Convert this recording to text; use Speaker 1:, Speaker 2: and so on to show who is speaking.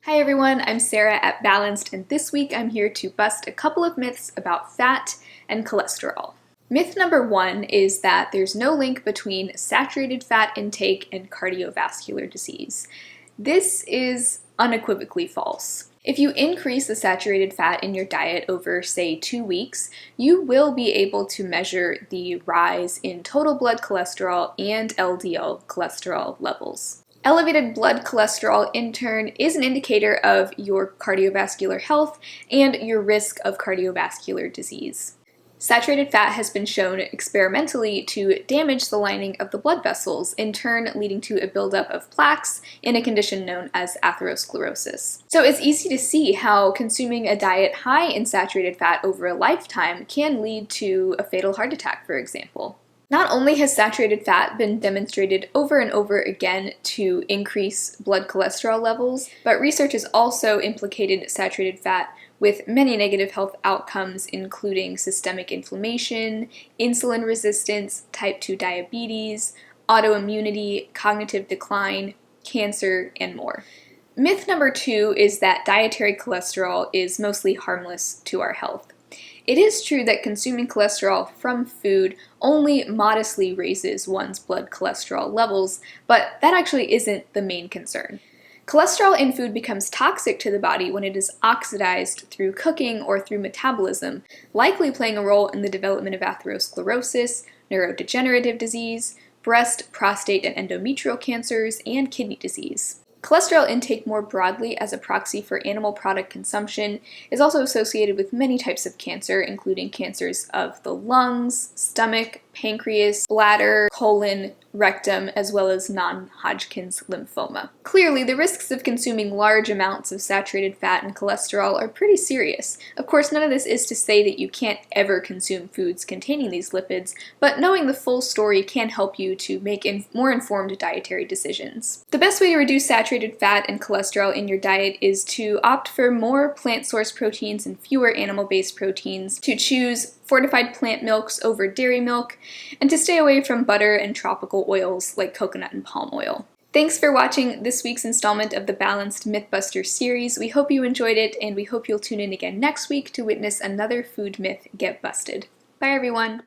Speaker 1: Hi everyone, I'm Sarah at Balanced, and this week I'm here to bust a couple of myths about fat and cholesterol. Myth number one is that there's no link between saturated fat intake and cardiovascular disease. This is unequivocally false. If you increase the saturated fat in your diet over, say, 2 weeks, you will be able to measure the rise in total blood cholesterol and LDL cholesterol levels. Elevated blood cholesterol, in turn, is an indicator of your cardiovascular health and your risk of cardiovascular disease. Saturated fat has been shown experimentally to damage the lining of the blood vessels, in turn leading to a buildup of plaques in a condition known as atherosclerosis. So it's easy to see how consuming a diet high in saturated fat over a lifetime can lead to a fatal heart attack, for example. Not only has saturated fat been demonstrated over and over again to increase blood cholesterol levels, but research has also implicated saturated fat with many negative health outcomes, including systemic inflammation, insulin resistance, type 2 diabetes, autoimmunity, cognitive decline, cancer, and more. Myth number two is that dietary cholesterol is mostly harmless to our health. It is true that consuming cholesterol from food only modestly raises one's blood cholesterol levels, but that actually isn't the main concern. Cholesterol in food becomes toxic to the body when it is oxidized through cooking or through metabolism, likely playing a role in the development of atherosclerosis, neurodegenerative disease, breast, prostate, and endometrial cancers, and kidney disease. Cholesterol intake more broadly as a proxy for animal product consumption is also associated with many types of cancer, including cancers of the lungs, stomach, pancreas, bladder, colon, rectum, as well as non-Hodgkin's lymphoma. Clearly, the risks of consuming large amounts of saturated fat and cholesterol are pretty serious. Of course, none of this is to say that you can't ever consume foods containing these lipids, but knowing the full story can help you to make more informed dietary decisions. The best way to reduce saturated fat and cholesterol in your diet is to opt for more plant-sourced proteins and fewer animal-based proteins, to choose fortified plant milks over dairy milk, and to stay away from butter and tropical oils like coconut and palm oil. Thanks for watching this week's installment of the Balanced Mythbusters series. We hope you enjoyed it, and we hope you'll tune in again next week to witness another food myth get busted. Bye everyone!